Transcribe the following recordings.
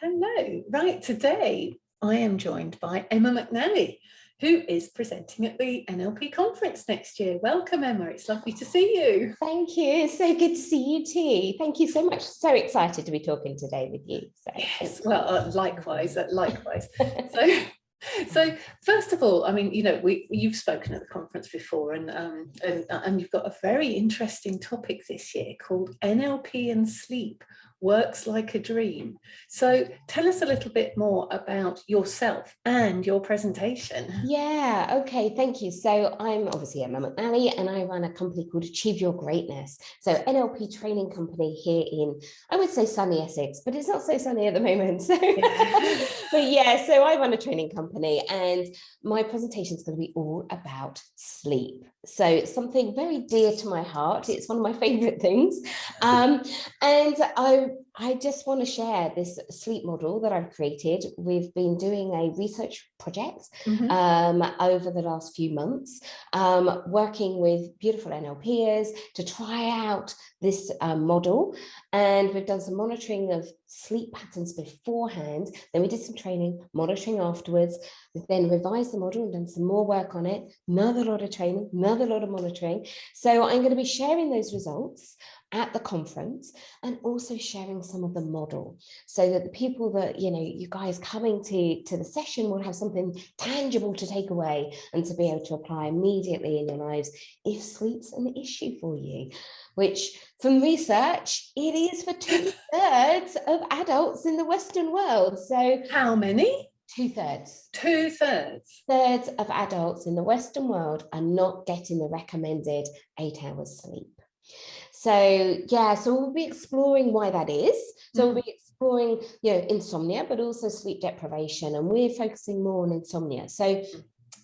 Hello. Right, today I am joined by Emma McNally, who is presenting at the NLP conference next year. Welcome, Emma. It's lovely to see you. Thank you. It's so good to see you too. Thank you so much. So excited to be talking today with you. Yes, well, likewise. So first of all, I mean, you've spoken at the conference before, and you've got a very interesting topic this year called NLP and Sleep. Works like a dream. So tell us a little bit more about yourself and your presentation. Yeah, okay, thank you. So I'm obviously Emma McNally and I run a company called Achieve Your Greatness. So NLP training company here in, I would say sunny Essex, but it's not so sunny at the moment. So, Yeah. but yeah, so I run a training company and my presentation is going to be all about sleep. So it's something very dear to my heart. It's one of my favorite things. And I just want to share this sleep model that I've created. We've been doing a research project over the last few months, working with beautiful NLPers to try out this model. And we've done some monitoring of sleep patterns beforehand. Then we did some training, monitoring afterwards. We've then revised the model and done some more work on it. Another lot of training, another lot of monitoring. So I'm going to be sharing those results at the conference and also sharing some of the model so that the people that, you guys coming to the session will have something tangible to take away and to be able to apply immediately in your lives if sleep's an issue for you, which from research, it is for 2/3 of adults in the Western world. So how many? 2/3. 2/3. Thirds of adults in the Western world are not getting the recommended 8 hours sleep. So yeah, so we'll be exploring why that is. So we'll be exploring, insomnia, but also sleep deprivation, and we're focusing more on insomnia. So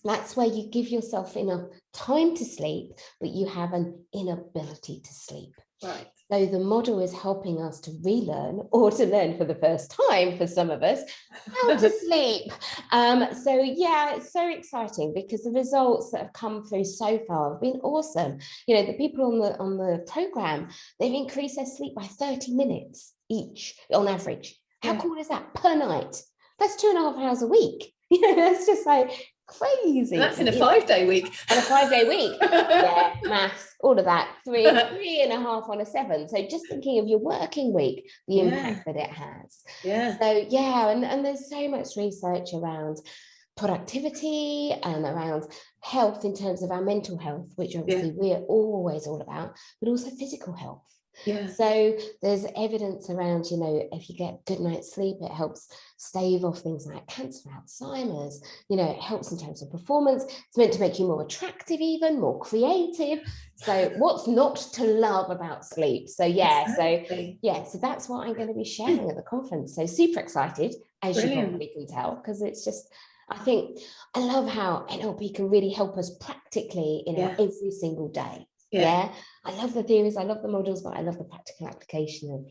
that's where you give yourself enough time to sleep, but you have an inability to sleep. Right. So the model is helping us to relearn or to learn for the first time for some of us how to sleep. So yeah, it's so exciting because the results that have come through so far have been awesome. The people on the program, they've increased their sleep by 30 minutes each on average. How cool is that per night? That's 2.5 hours a week. That's just like crazy. And that's in a 5-day week. On a 5-day week. Yeah, maths, all of that. 3.5 on a 7. So just thinking of your working week, the impact that it has. Yeah. So yeah, and there's so much research around productivity and around health in terms of our mental health, which obviously we're always all about, but also physical health. Yeah. So there's evidence around, if you get good night's sleep, it helps stave off things like cancer, Alzheimer's, it helps in terms of performance. It's meant to make you more attractive, even more creative. So what's not to love about sleep? So yeah, exactly. So that's what I'm going to be sharing at the conference. So super excited, as you probably can tell, because it's just, I love how NLP can really help us practically in our every single day. Yeah, I love the theories, I love the models, but I love the practical application of,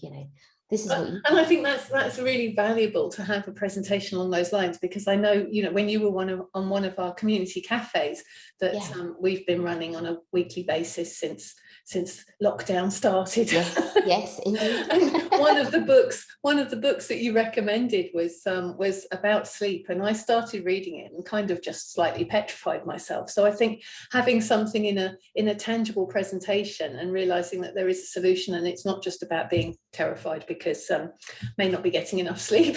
this is what you... And I think that's really valuable to have a presentation along those lines, because I know, when you were on one of our community cafes that we've been running on a weekly basis since lockdown started. Yes, indeed. one of the books that you recommended was about sleep, and I started reading it and kind of just slightly petrified myself. So I think having something in a tangible presentation and realizing that there is a solution, and it's not just about being terrified because may not be getting enough sleep.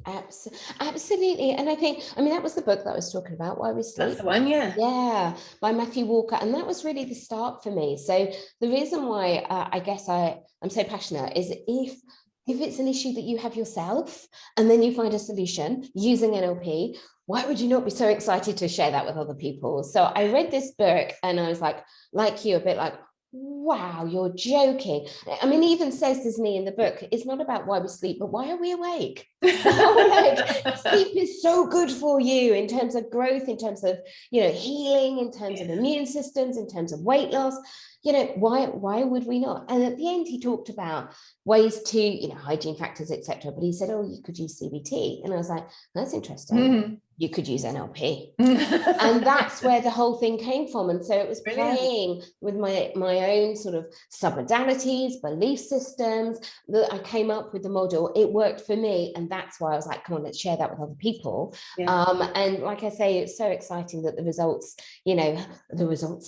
Absolutely. And that was the book that I was talking about, Why We Sleep. That's the one, yeah, by Matthew Walker, and that was really the start for me. So the reason why I guess I'm so passionate is if it's an issue that you have yourself and then you find a solution using NLP, why would you not be so excited to share that with other people? So I read this book and I was like you, a bit like, wow, you're joking. It even says to me in the book, it's not about why we sleep, but why are we awake? Sleep is so good for you in terms of growth, in terms of, healing, in terms of immune systems, in terms of weight loss. why would we not? And at the end, he talked about ways to, hygiene factors, etc. But he said, oh, you could use CBT. And I was like, that's interesting. You could use NLP. And that's where the whole thing came from. And so it was playing with my own sort of submodalities, belief systems, that I came up with the model. It worked for me. And that's why I was like, come on, let's share that with other people. And like I say, it's so exciting that the results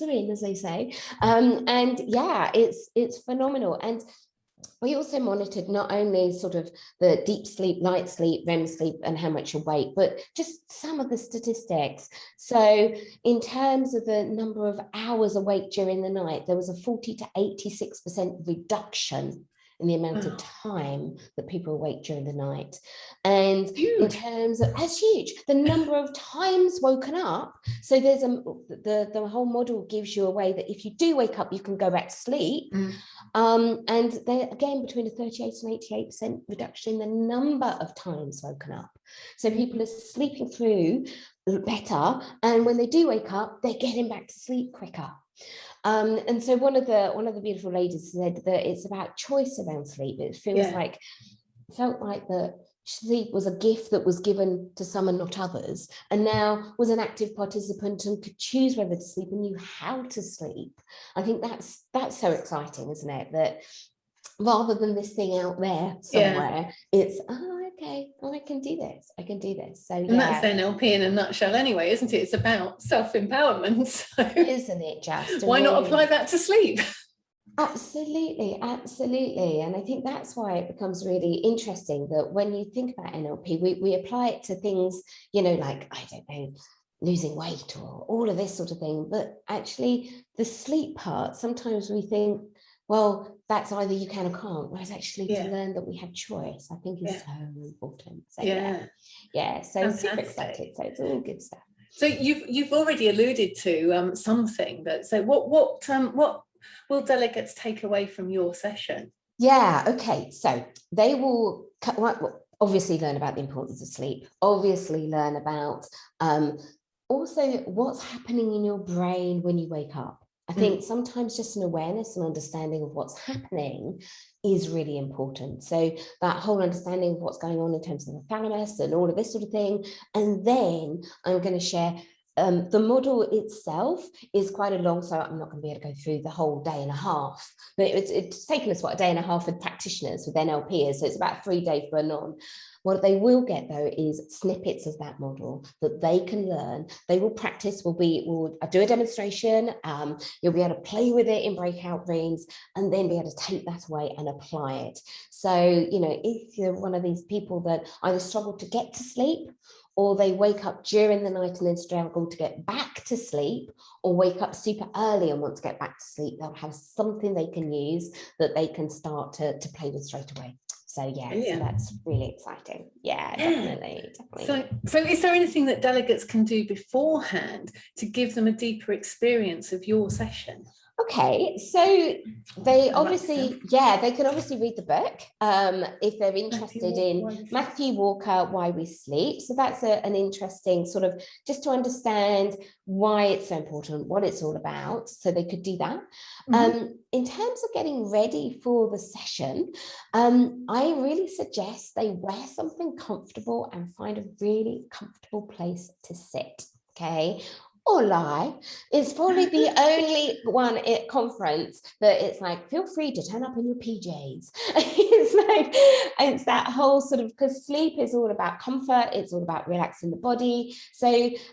are in, as they say. And yeah, it's phenomenal. And we also monitored not only sort of the deep sleep, light sleep, REM sleep, and how much awake, but just some of the statistics. So in terms of the number of hours awake during the night, there was a 40 to 86% reduction in the amount of time that people awake during the night. And in terms of, that's huge, the number of times woken up. So there's the whole model gives you a way that if you do wake up, you can go back to sleep. And they're again between a 38 and 88% reduction in the number of times woken up. So people are sleeping through better, and when they do wake up, they're getting back to sleep quicker. And so one of the beautiful ladies said that it's about choice around sleep. It felt like that sleep was a gift that was given to some and not others, and now was an active participant and could choose whether to sleep and knew how to sleep. I think that's so exciting, isn't it? That rather than this thing out there somewhere, it's okay, I can do this. So and that's NLP in a nutshell anyway, isn't it? It's about self-empowerment. So isn't it just? Why not apply that to sleep? Absolutely. And I think that's why it becomes really interesting that when you think about NLP, we apply it to things, like, I don't know, losing weight or all of this sort of thing. But actually the sleep part, sometimes we think, well, that's either you can or can't, whereas actually to learn that we have choice, I think is so important. So so super excited. So it's all good stuff. So you've already alluded to something, but so what will delegates take away from your session? Yeah, okay. So they will obviously learn about the importance of sleep, obviously learn about also what's happening in your brain when you wake up. I think sometimes just an awareness and understanding of what's happening is really important. So that whole understanding of what's going on in terms of the thalamus and all of this sort of thing. And then I'm going to share the model itself is quite a long, so I'm not going to be able to go through the whole day and a half, but it's taken us a day and a half with practitioners, with NLPers, so it's about 3 days for a non. What they will get though is snippets of that model that they can learn. They will practice. We'll do a demonstration. You'll be able to play with it in breakout rooms, and then be able to take that away and apply it. So if you're one of these people that either struggle to get to sleep, or they wake up during the night and then struggle to get back to sleep, or wake up super early and want to get back to sleep, they'll have something they can use that they can start to play with straight away. So so that's really exciting. Definitely. So is there anything that delegates can do beforehand to give them a deeper experience of your session? Okay, so they obviously, they can obviously read the book if they're interested in Matthew Walker, Why We Sleep. So that's an interesting sort of, just to understand why it's so important, what it's all about. So they could do that. In terms of getting ready for the session, I really suggest they wear something comfortable and find a really comfortable place to sit. Okay. Or lie. It's probably the only one at conference that it's like, feel free to turn up in your PJs. It's that whole sort of, because sleep is all about comfort, it's all about relaxing the body. So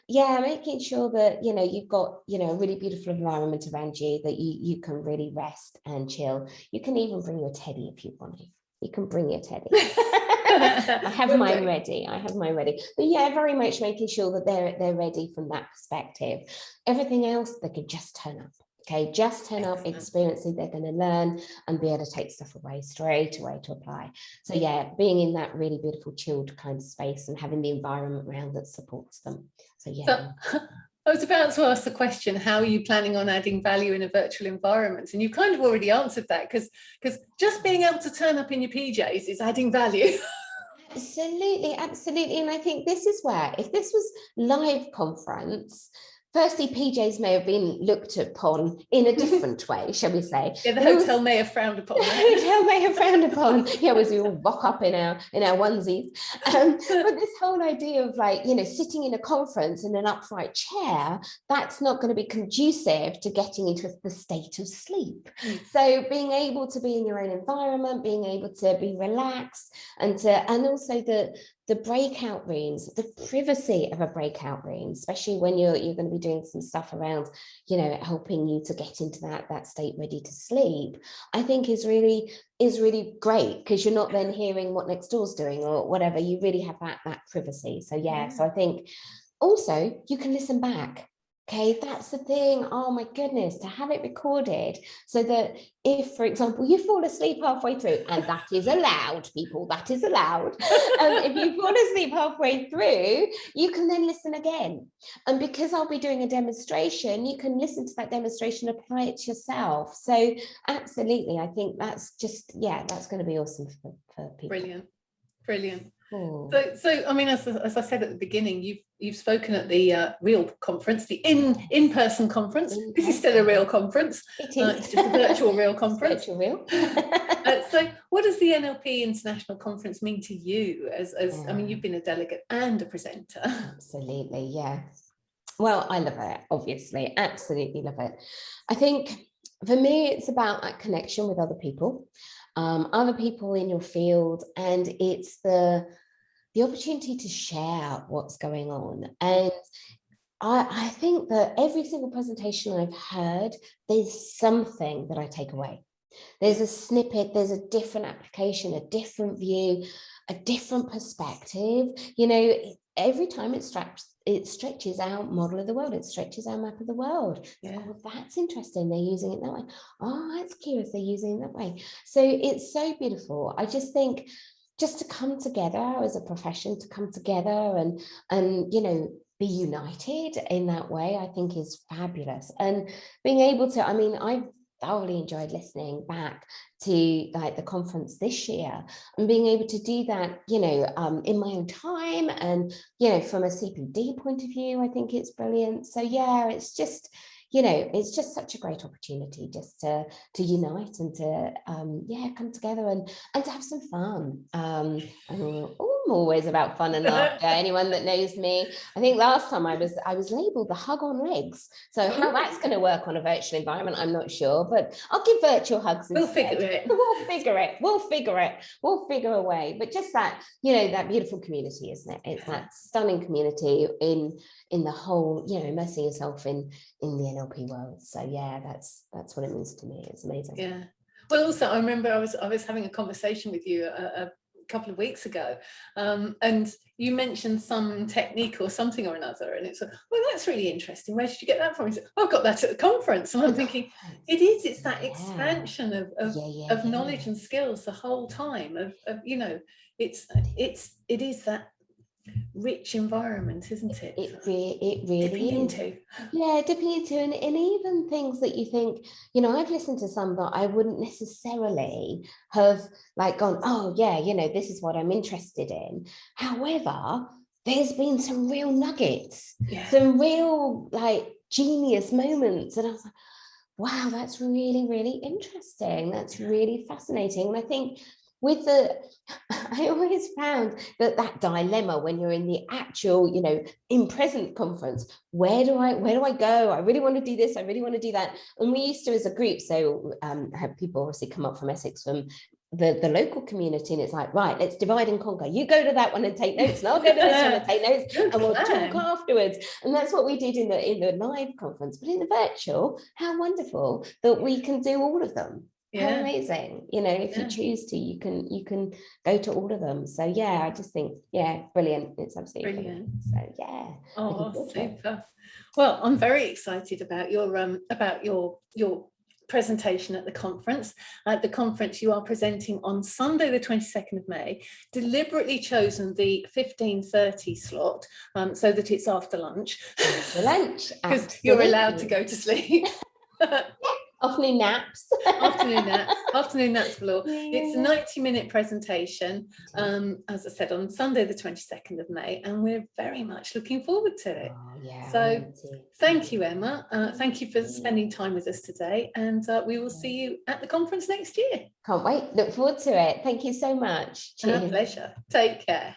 making sure that you've got a really beautiful environment around you, that you can really rest and chill. You can even bring your teddy if you want to. You can bring your teddy. I have mine ready. But very much making sure that they're ready from that perspective. Everything else, they can just turn up. Okay, just turn up, experiencing, they're going to learn and be able to take stuff away straight away to apply. So being in that really beautiful chilled kind of space and having the environment around that supports them. So I was about to ask the question, how are you planning on adding value in a virtual environment? And you kind of already answered that, because just being able to turn up in your PJs is adding value. Absolutely. And I think this is where, if this was live conference, firstly, PJs may have been looked upon in a different way, shall we say. Yeah, the hotel may have frowned upon that. The hotel may have frowned upon. Yeah, as we all rock up in our onesies. But this whole idea of like, you know, sitting in a conference in an upright chair, that's not going to be conducive to getting into the state of sleep. So being able to be in your own environment, being able to be relaxed, and also the breakout rooms, the privacy of a breakout room, especially when you're going to be doing some stuff around, you know, helping you to get into that state ready to sleep, I think is really great, because you're not then hearing what next door's doing or whatever. You really have that privacy. So so I think also you can listen back. Okay, that's the thing. Oh my goodness, to have it recorded so that if, for example, you fall asleep halfway through, and that is allowed, people, that is allowed. If you fall asleep halfway through, you can then listen again. And because I'll be doing a demonstration, you can listen to that demonstration, apply it to yourself. So absolutely, I think that's just, that's going to be awesome for people. Brilliant. Cool. So I mean, as I said at the beginning, you've spoken at the real conference, the in-person conference. This is still a real conference. It is. It's just a virtual real conference. Virtual real. So what does the NLP International Conference mean to you? I mean, you've been a delegate and a presenter. Absolutely, yeah. Well, I love it, obviously. Absolutely love it. I think for me, it's about that connection with other people in your field, and it's the opportunity to share what's going on. And I think that every single presentation I've heard, there's something that I take away. There's a snippet, there's a different application, a different view, a different perspective. You know, every time it stretches our model of the world, it stretches our map of the world. Oh, that's interesting, they're using it that way. Oh, that's curious, they're using it that way. So it's so beautiful. I just think just to come together as a profession, to come together and you know, be united in that way, I think is fabulous. And being able to, I mean, I thoroughly enjoyed listening back to like the conference this year, and being able to do that, you know, in my own time, and, you know, from a CPD point of view, I think it's brilliant. So it's just, you know, it's just such a great opportunity just to unite and to come together and to have some fun. I'm always about fun and laughter. Anyone that knows me, I think last time I was labeled the hug on legs. So how that's going to work on a virtual environment, I'm not sure, but I'll give virtual hugs instead. We'll figure a way. But just that, you know, that beautiful community, isn't it? It's that stunning community in the whole, you know, immersing yourself in the NLP world. So that's what it means to me. It's amazing. Yeah. Well, also I remember I was having a conversation with you a couple of weeks ago, and you mentioned some technique or something or another, and it's like, well, that's really interesting. Where did you get that from? He said, I got that at the conference. And I'm thinking, it's that expansion of knowledge and skills the whole time of you know, it is that rich environment, isn't it? It really is. Dipping into and even things that you think, you know, I've listened to some that I wouldn't necessarily have like gone, oh yeah, you know, this is what I'm interested in. However, there's been some real nuggets, some real like genius moments, and I was like, wow, that's really, really interesting. That's really fascinating. And I think I always found that dilemma when you're in the actual, you know, in present conference, where do I go? I really want to do this. I really want to do that. And we used to, as a group, so have people obviously come up from Essex, from the local community, and it's like, right, let's divide and conquer. You go to that one and take notes, and I'll go to this one and take notes, and we'll talk afterwards. And that's what we did in the live conference. But in the virtual, how wonderful that we can do all of them. How amazing, you know, if you choose to, you can go to all of them. So I just think brilliant. It's absolutely brilliant. So super. Well, I'm very excited about your presentation at the conference. At the conference, you are presenting on Sunday, the 22nd of May, deliberately chosen the 15:30 slot so that it's after lunch. After lunch, because you're allowed to go to sleep. Afternoon naps. Afternoon naps below. It's a 90-minute presentation, as I said, on Sunday the 22nd of May, and we're very much looking forward to it. So thank you, Emma. Thank you for spending time with us today, and we will see you at the conference next year. Can't wait. Look forward to it. Thank you so much. Our pleasure. Take care.